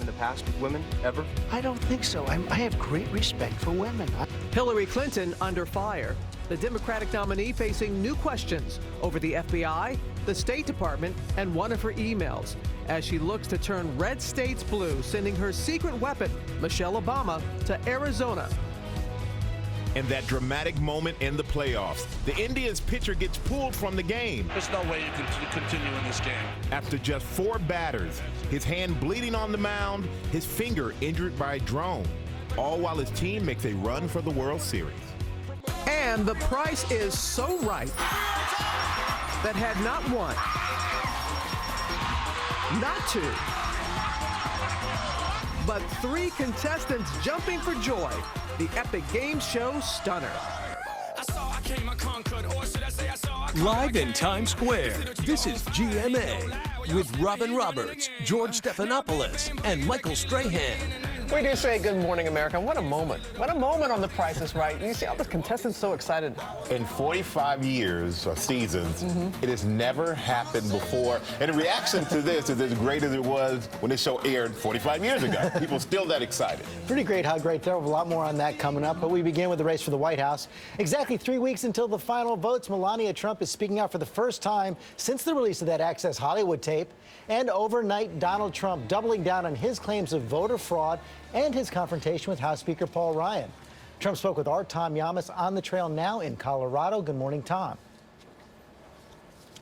in the past with women, ever? I don't think so. I have great respect for women. Hillary Clinton under fire. The Democratic nominee facing new questions over the FBI, the State Department, and one of her emails as she looks to turn red states blue, sending her secret weapon, Michelle Obama, to Arizona. In that dramatic moment in the playoffs, the Indians pitcher gets pulled from the game. There's no way you can continue in this game. After just 4 batters, his hand bleeding on the mound, his finger injured by a drone, all while his team makes a run for the World Series. And the price is so right that had not one, not 2, but 3 contestants jumping for joy. The epic game show stunner. Live in Times Square, this is GMA with Robin Roberts, George Stephanopoulos, and Michael Strahan. We do say good morning, America. What a moment. What a moment on The Price is Right. You see all the contestants so excited. In 45 years or seasons, it has never happened before. And the reaction to this is as great as it was when this show aired 45 years ago. People still that excited. Pretty great how great. There will be a lot more on that coming up. But we begin with the race for the White House. Exactly 3 weeks until the final votes. Melania Trump is speaking out for the first time since the release of that Access Hollywood tape. And overnight, Donald Trump doubling down on his claims of voter fraud and his confrontation with House Speaker Paul Ryan. Trump spoke with our Tom Yamas on the trail now in Colorado. Good morning, Tom.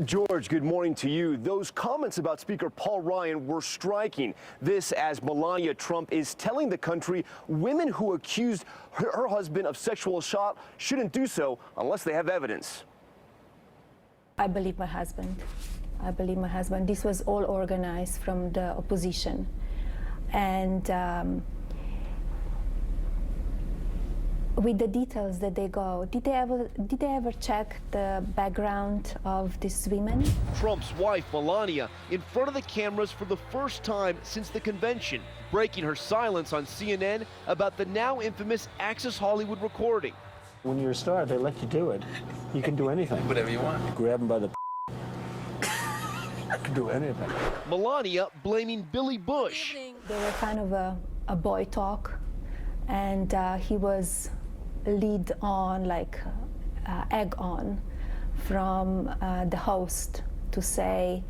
George, good morning to you. Those comments about Speaker Paul Ryan were striking. This as Melania Trump is telling the country women who accused her husband of sexual assault shouldn't do so unless they have evidence. I believe my husband. I believe my husband. This was all organized from the opposition. And with the details that they go, did they ever check the background of these women? Trump's wife, Melania, in front of the cameras for the first time since the convention, breaking her silence on CNN about the now infamous Access Hollywood recording. When you're a star, they let you do it. You can do anything. Whatever you want. Grab them by the can do anything. Melania blaming Billy Bush. They were kind of a boy talk, and he was lead on, like egg on, from the host to say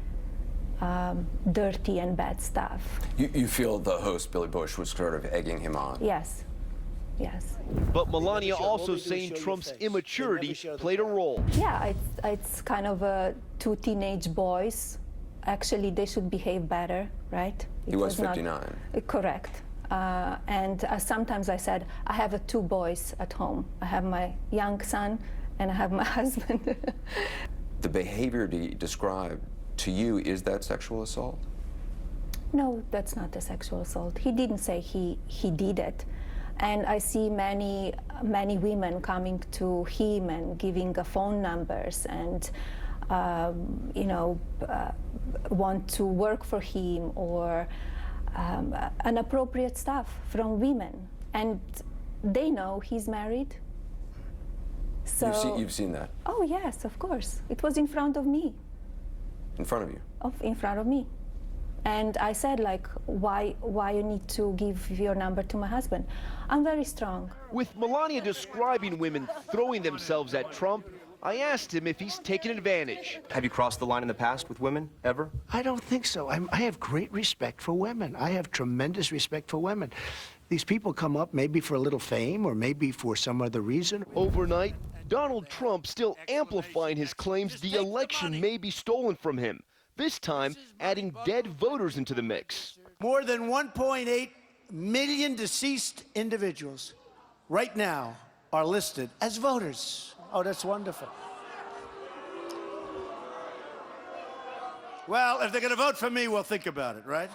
dirty and bad stuff. You feel the host, Billy Bush, was sort of egging him on? Yes. Yes. But Melania also saying Trump's immaturity played a role. Yeah, it's kind of 2 teenage boys. Actually, they should behave better, right? He was 59. Correct. And sometimes I said, I have 2 boys at home. I have my young son and I have my husband. The behavior he described to you, is that sexual assault? No, that's not a sexual assault. He didn't say he did it. And I see many women coming to him and giving phone numbers and want to work for him or inappropriate stuff from women. And they know he's married. So You've seen that? Oh, yes, of course. It was in front of me. In front of you? In front of me. And I said, like, why you need to give your number to my husband? I'm very strong. With Melania describing women throwing themselves at Trump, I asked him if he's taken advantage. Have you crossed the line in the past with women, ever? I don't think so. I have great respect for women. I have tremendous respect for women. These people come up maybe for a little fame or maybe for some other reason. Overnight, Donald Trump still amplifying his claims the election may be stolen from him. This time, adding dead voters into the mix. More than 1.8 million deceased individuals right now are listed as voters. Oh, that's wonderful. Well, if they're going to vote for me, we'll think about it, right?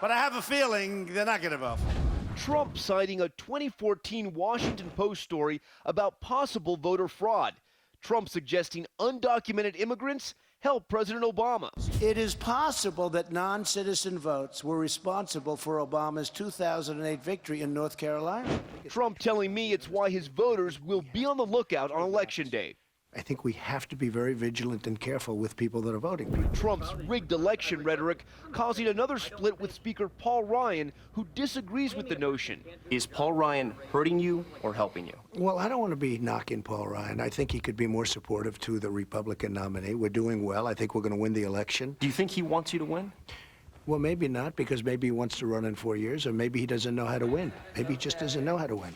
But I have a feeling they're not going to vote for me. Trump citing a 2014 Washington Post story about possible voter fraud. Trump suggesting undocumented immigrants helped President Obama. It is possible that non-citizen votes were responsible for Obama's 2008 victory in North Carolina. Trump telling me it's why his voters will be on the lookout on Election Day. I think we have to be very vigilant and careful with people that are voting. Trump's rigged election rhetoric causing another split with Speaker Paul Ryan, who disagrees with the notion. Is Paul Ryan hurting you or helping you? Well, I don't want to be knocking Paul Ryan. I think he could be more supportive to the Republican nominee. We're doing well. I think we're going to win the election. Do you think he wants you to win? Well, maybe not, because maybe he wants to run in 4 years, or maybe he doesn't know how to win. Maybe he just doesn't know how to win.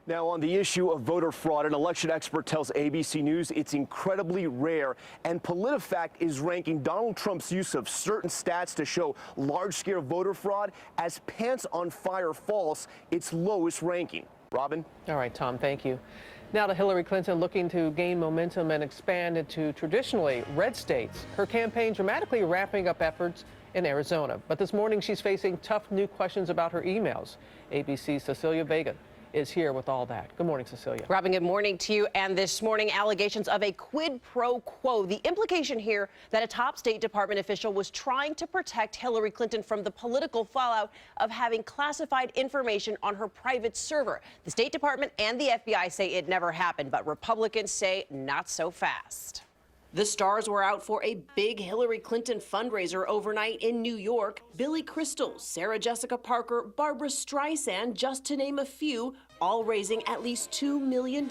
Now, on the issue of voter fraud, an election expert tells ABC News it's incredibly rare, and PolitiFact is ranking Donald Trump's use of certain stats to show large-scale voter fraud as pants on fire false, its lowest ranking. Robin? All right, Tom, thank you. Now to Hillary Clinton, looking to gain momentum and expand into traditionally red states. Her campaign dramatically ramping up efforts in Arizona. But this morning, she's facing tough new questions about her emails. ABC's Cecilia Vega is here with all that. Good morning, Cecilia. Robin, good morning to you. And this morning, allegations of a quid pro quo. The implication here that a top State Department official was trying to protect Hillary Clinton from the political fallout of having classified information on her private server. The State Department and the FBI say it never happened, but Republicans say not so fast. The stars were out for a big Hillary Clinton fundraiser overnight in New York. Billy Crystal, Sarah Jessica Parker, Barbra Streisand, just to name a few, all raising at least $2 million.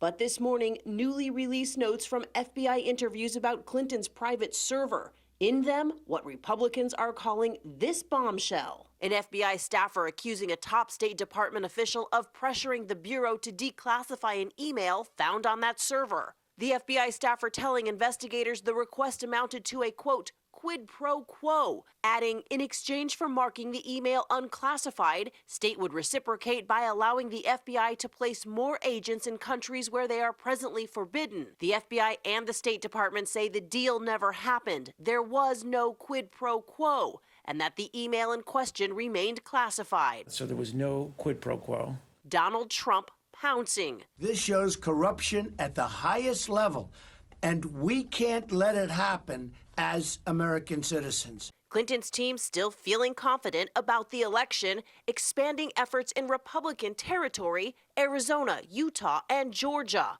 But this morning, newly released notes from FBI interviews about Clinton's private server. In them, what Republicans are calling this bombshell. An FBI staffer accusing a top State Department official of pressuring the Bureau to declassify an email found on that server. The FBI staffer telling investigators the request amounted to a, quote, quid pro quo, adding, in exchange for marking the email unclassified, State would reciprocate by allowing the FBI to place more agents in countries where they are presently forbidden. The FBI and the State Department say the deal never happened. There was no quid pro quo, and that the email in question remained classified. So there was no quid pro quo. Donald Trump pouncing. This shows corruption at the highest level, and we can't let it happen as American citizens. Clinton's team still feeling confident about the election, expanding efforts in Republican territory, Arizona, Utah, and Georgia.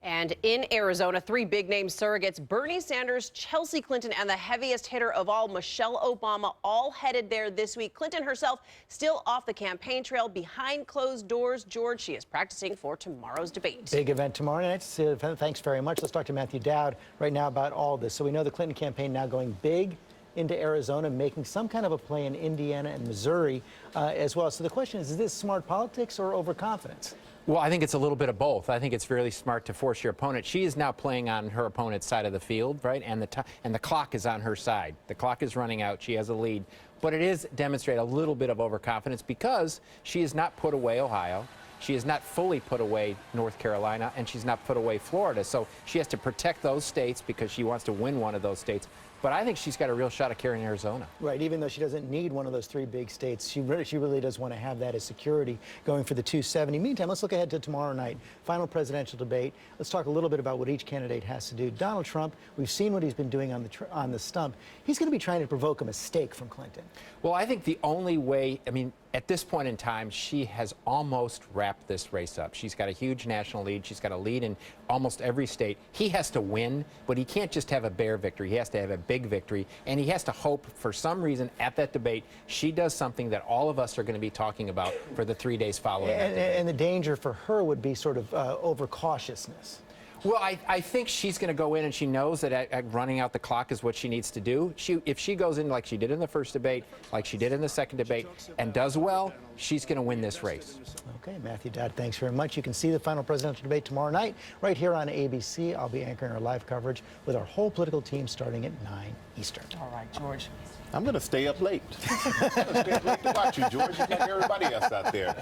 And in Arizona, three big-name surrogates, Bernie Sanders, Chelsea Clinton, and the heaviest hitter of all, Michelle Obama, all headed there this week. Clinton herself still off the campaign trail behind closed doors. George, she is practicing for tomorrow's debate. Big event tomorrow night. Thanks very much. Let's talk to Matthew Dowd right now about all this. So we know the Clinton campaign now going big into Arizona, making some kind of a play in Indiana and Missouri as well. So the question is this smart politics or overconfidence? Well, I think it's a little bit of both. I think it's really smart to force your opponent. She is now playing on her opponent's side of the field, right? And the clock is on her side. The clock is running out. She has a lead. But it is demonstrate a little bit of overconfidence because she has not put away Ohio. She has not fully put away North Carolina, and she's not put away Florida. So she has to protect those states because she wants to win one of those states. But I think she's got a real shot at carrying Arizona. Right, even though she doesn't need one of those three big states, she really does want to have that as security going for the 270. Meantime, let's look ahead to tomorrow night, final presidential debate. Let's talk a little bit about what each candidate has to do. Donald Trump, we've seen what he's been doing on the stump. He's going to be trying to provoke a mistake from Clinton. Well, I think the only way, I mean, at this point in time, she has almost wrapped this race up. She's got a huge national lead. She's got a lead in almost every state. He has to win, but he can't just have a bare victory. He has to have a big victory, and he has to hope for some reason at that debate she does something that all of us are going to be talking about for the 3 days following that debate. And the danger for her would be sort of overcautiousness. Well, I think she's going to go in and she knows that running out the clock is what she needs to do. If she goes in like she did in the first debate, like she did in the second debate, and does well, she's going to win this race. Okay, Matthew Dodd, thanks very much. You can see the final presidential debate tomorrow night right here on ABC. I'll be anchoring our live coverage with our whole political team starting at 9 Eastern. All right, George. I'm going to stay up late. I'm going to stay up late to watch you, George, just like everybody else out there.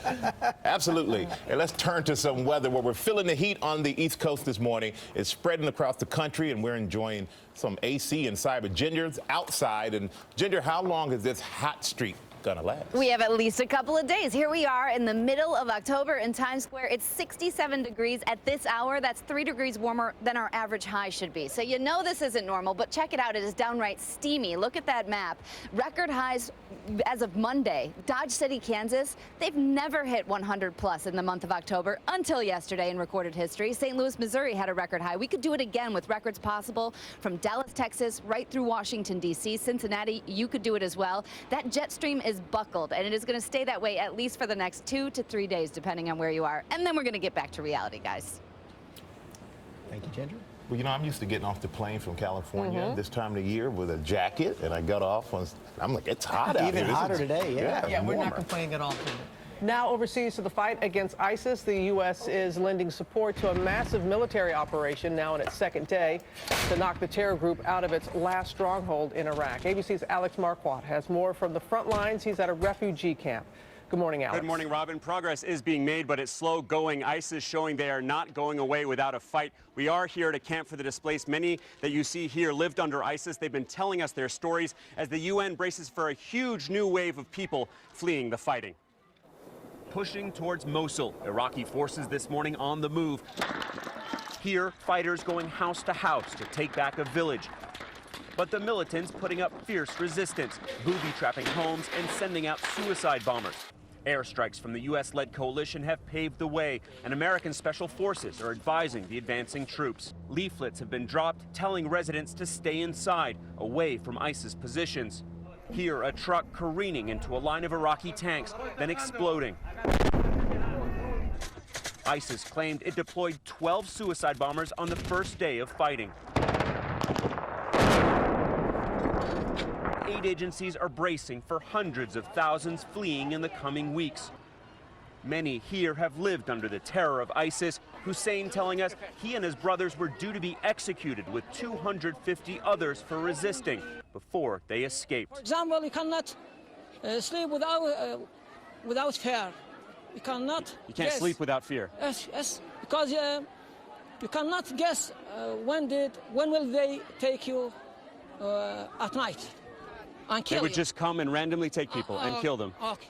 Absolutely. And let's turn to some weather where we're feeling the heat on the East Coast this morning. It's spreading across the country, and we're enjoying some AC inside. But Ginger's outside. And Ginger, how long is this hot streak gonna last. We have at least a couple of days. Here we are in the middle of October in Times Square. It's 67 degrees at this hour. That's 3 degrees warmer than our average high should be. So you know this isn't normal, but check it out. It is downright steamy. Look at that map. Record highs as of Monday. Dodge City, Kansas, they've never hit 100 plus in the month of October until yesterday in recorded history. St. Louis, Missouri had a record high. We could do it again with records possible from Dallas, Texas, right through Washington, D.C. Cincinnati, you could do it as well. That jet stream is buckled, and it is going to stay that way at least for the next 2 to 3 days, depending on where you are. And then we're going to get back to reality, guys. Thank you, Ginger. Well, you know, I'm used to getting off the plane from California this time of the year with a jacket, and I got off on, I'm like, it's hot out here. Even hotter today, yeah. Yeah, we're not complaining at all. Now overseas to the fight against ISIS, the U.S. is lending support to a massive military operation now in its second day to knock the terror group out of its last stronghold in Iraq. ABC's Alex Marquardt has more from the front lines. He's at a refugee camp. Good morning, Alex. Good morning, Robin. Progress is being made, but it's slow going. ISIS showing they are not going away without a fight. We are here at a camp for the displaced. Many that you see here lived under ISIS. They've been telling us their stories as the UN braces for a huge new wave of people fleeing the fighting. Pushing towards Mosul, Iraqi forces this morning on the move. Here, fighters going house to house to take back a village. But the militants putting up fierce resistance, booby-trapping homes and sending out suicide bombers. Airstrikes from the U.S.-led coalition have paved the way, and American special forces are advising the advancing troops. Leaflets have been dropped telling residents to stay inside, away from ISIS positions. Here, a truck careening into a line of Iraqi tanks, then exploding. ISIS claimed it deployed 12 suicide bombers on the first day of fighting. Aid agencies are bracing for hundreds of thousands fleeing in the coming weeks. Many here have lived under the terror of ISIS, Hussein telling us he and his brothers were due to be executed with 250 others for resisting before they escaped. For example, you cannot sleep without fear. You cannot. You can't sleep without fear. Yes, because you cannot guess when will they take you at night and kill you. They would just come and randomly take people and kill them. Okay.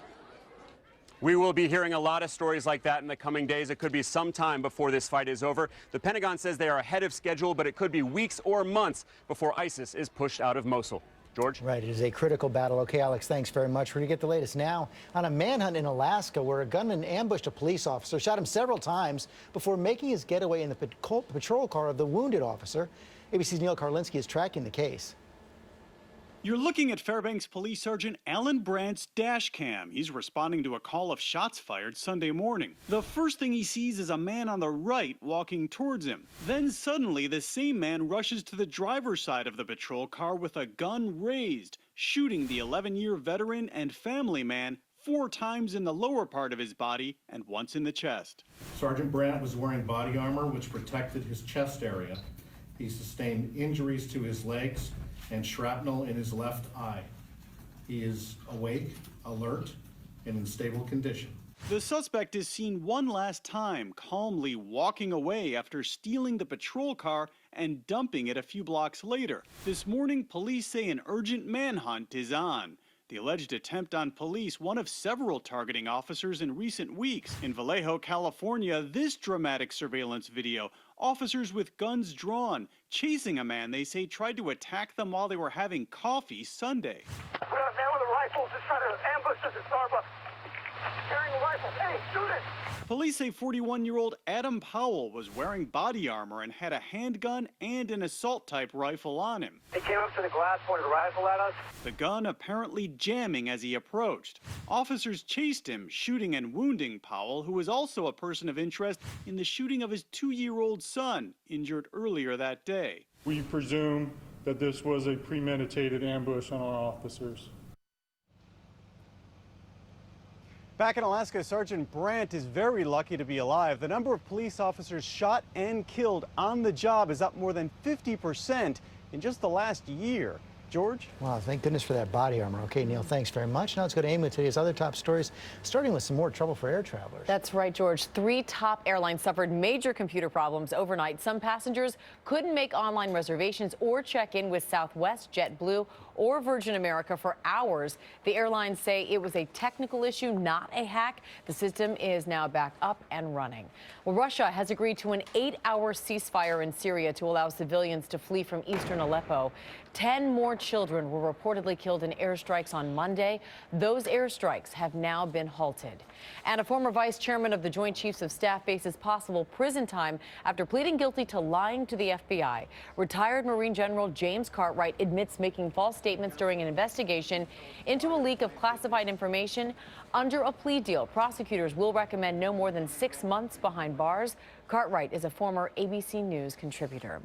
We will be hearing a lot of stories like that in the coming days. It could be some time before this fight is over. The Pentagon says they are ahead of schedule, but it could be weeks or months before ISIS is pushed out of Mosul. George? Right, it is a critical battle. Okay, Alex, thanks very much. We're going to get the latest now on a manhunt in Alaska where a gunman ambushed a police officer, shot him several times before making his getaway in the patrol car of the wounded officer. ABC's Neil Karlinski is tracking the case. You're looking at Fairbanks Police Sergeant Alan Brandt's dash cam. He's responding to a call of shots fired Sunday morning. The first thing he sees is a man on the right walking towards him. Then suddenly the same man rushes to the driver's side of the patrol car with a gun raised, shooting the 11-year veteran and family man 4 times in the lower part of his body and once in the chest. Sergeant Brandt was wearing body armor which protected his chest area. He sustained injuries to his legs and shrapnel in his left eye. He is awake, alert, and in stable condition. The suspect is seen one last time, calmly walking away after stealing the patrol car and dumping it a few blocks later. This morning, police say an urgent manhunt is on. The alleged attempt on police, one of several targeting officers in recent weeks. In Vallejo, California, this dramatic surveillance video, officers with guns drawn, chasing a man they say tried to attack them while they were having coffee Sunday. We got a man with a rifle just trying to ambush us at Starbucks. Carrying a rifle. Hey, shoot it! Police say 41-year-old Adam Powell was wearing body armor and had a handgun and an assault-type rifle on him. He came up to the glass, pointed a rifle at us. The gun apparently jamming as he approached. Officers chased him, shooting and wounding Powell, who was also a person of interest in the shooting of his 2-year-old son, injured earlier that day. We presume that this was a premeditated ambush on our officers. Back in Alaska, Sergeant Brandt is very lucky to be alive. The number of police officers shot and killed on the job is up more than 50% in just the last year. George? Wow, thank goodness for that body armor. Okay, Neil, thanks very much. Now let's go to Amy with today's other top stories, starting with some more trouble for air travelers. That's right, George. 3 top airlines suffered major computer problems overnight. Some passengers couldn't make online reservations or check in with Southwest, JetBlue, or Virgin America for hours. The airlines say it was a technical issue, not a hack. The system is now back up and running. Well, Russia has agreed to an 8-hour ceasefire in Syria to allow civilians to flee from eastern Aleppo. 10 more children were reportedly killed in airstrikes on Monday. Those airstrikes have now been halted. And a former vice chairman of the Joint Chiefs of Staff faces possible prison time after pleading guilty to lying to the FBI. Retired Marine General James Cartwright admits making false statements during an investigation into a leak of classified information. Under a plea deal, prosecutors will recommend no more than 6 months behind bars. Cartwright is a former ABC News contributor.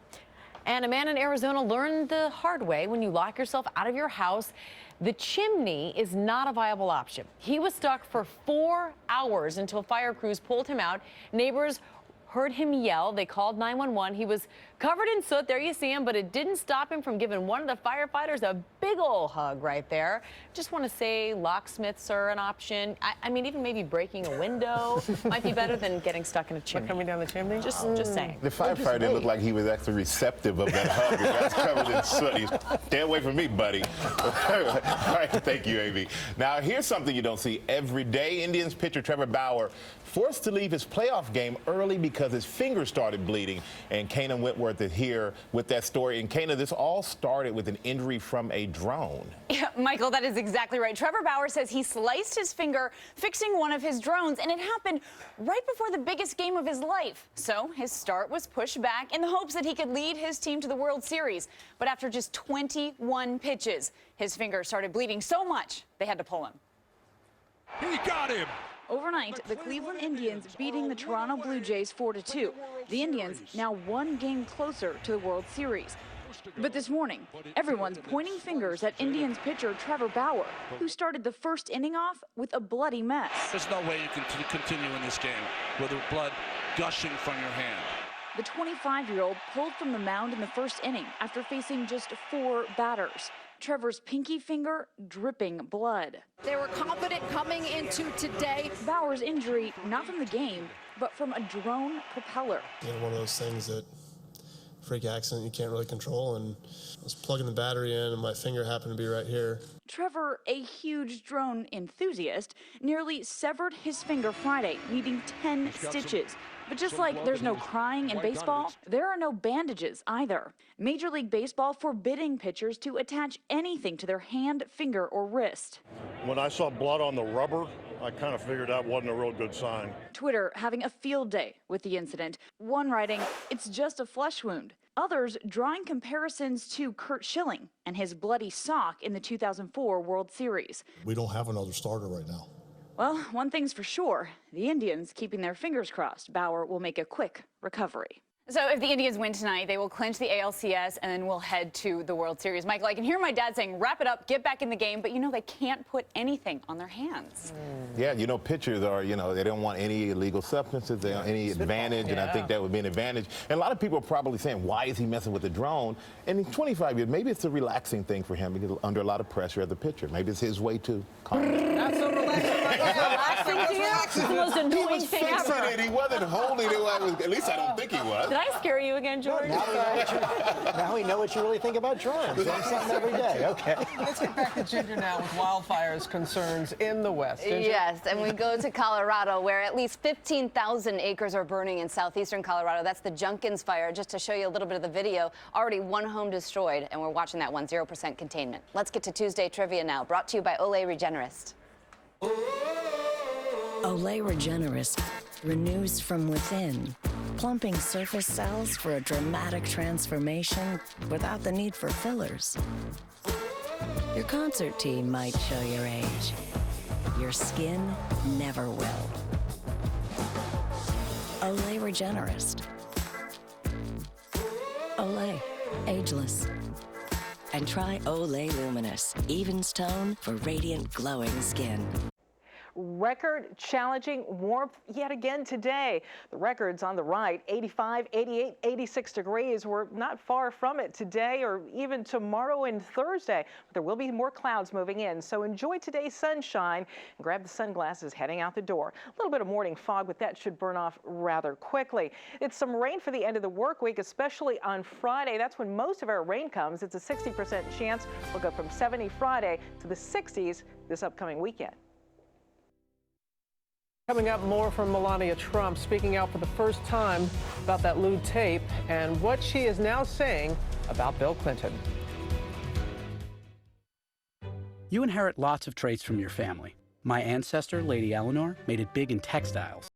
And a man in Arizona learned the hard way: when you lock yourself out of your house, the chimney is not a viable option. He was stuck for 4 hours until fire crews pulled him out. Neighbors heard him yell. They called 911. He was covered in soot. There you see him, but it didn't stop him from giving one of the firefighters a big ole hug right there. Just want to say locksmiths are an option. I mean, even maybe breaking a window might be better than getting stuck in a chimney. Coming down the chimney? Just saying. The firefighter looked like he was actually receptive of that hug. The guy's covered in soot. He's, stay away from me, buddy. All right, thank you, Amy. Now, here's something you don't see every day. Indians pitcher Trevor Bauer forced to leave his playoff game early because his finger started bleeding. And Kana Whitworth is here with that story. And Kana, this all started with an injury from a drone. Yeah, Michael, that is exactly right. Trevor Bauer says he sliced his finger fixing one of his drones, and it happened right before the biggest game of his life. So his start was pushed back in the hopes that he could lead his team to the World Series. But after just 21 pitches, his finger started bleeding so much they had to pull him. He got him. Overnight, the Cleveland Indians beating the Toronto Blue Jays 4-2. The Indians now 1 game closer to the World Series. But this morning, everyone's pointing fingers at Indians pitcher Trevor Bauer, who started the first inning off with a bloody mess. There's no way you can continue in this game with the blood gushing from your hand. The 25-year-old pulled from the mound in the first inning after facing just 4 batters. Trevor's pinky finger dripping blood. They were confident coming into today. Bauer's injury, not from the game, but from a drone propeller. You know, one of those things that freak accident you can't really control, and I was plugging the battery in and my finger happened to be right here. Trevor, a huge drone enthusiast, nearly severed his finger Friday, needing 10 stitches. But just like there's no crying in baseball, there are no bandages either. Major League Baseball forbidding pitchers to attach anything to their hand, finger, or wrist. When I saw blood on the rubber, I kind of figured that wasn't a real good sign. Twitter having a field day with the incident. One writing, "It's just a flesh wound." Others drawing comparisons to Curt Schilling and his bloody sock in the 2004 World Series. We don't have another starter right now. Well, one thing's for sure, the Indians keeping their fingers crossed Bauer will make a quick recovery. So if the Indians win tonight, they will clinch the ALCS and then we'll head to the World Series. Michael, I can hear my dad saying, wrap it up, get back in the game, but you know they can't put anything on their hands. Yeah, you know, pitchers are, you know, they don't want any illegal substances, they don't want any advantage, and I think that would be an advantage. And a lot of people are probably saying, why is he messing with the drone? And in 25 years, maybe it's a relaxing thing for him because under a lot of pressure as a pitcher. Maybe it's his way to calm down. Not so relaxing right now. Relaxing to you? It's the most annoying thing ever. It. He wasn't holding it. At least I don't think he was. Did I scare you again, George? Now we know what you really think about drones. That's something every day. Okay. Let's get back to Ginger now with wildfires concerns in the West. Ginger? Yes, and we go to Colorado, where at least 15,000 acres are burning in southeastern Colorado. That's the Junkins fire. Just to show you a little bit of the video, already 1 home destroyed, and we're watching that one, 0% containment. Let's get to Tuesday Trivia now, brought to you by Olay Regenerist. Olay Regenerist renews from within, plumping surface cells for a dramatic transformation without the need for fillers. Your concert team might show your age. Your skin never will. Olay Regenerist. Olay, ageless. And try Olay Luminous, evens tone for radiant glowing skin. Record challenging warmth yet again today. The records on the right, 85, 88, 86 degrees. We're not far from it today or even tomorrow and Thursday. But there will be more clouds moving in, so enjoy today's sunshine and grab the sunglasses heading out the door. A little bit of morning fog, but that should burn off rather quickly. It's some rain for the end of the work week, especially on Friday. That's when most of our rain comes. It's a 60% chance. We'll go from 70 Friday to the 60s this upcoming weekend. Coming up, more from Melania Trump speaking out for the first time about that lewd tape and what she is now saying about Bill Clinton. You inherit lots of traits from your family. My ancestor, Lady Eleanor, made it big in textiles.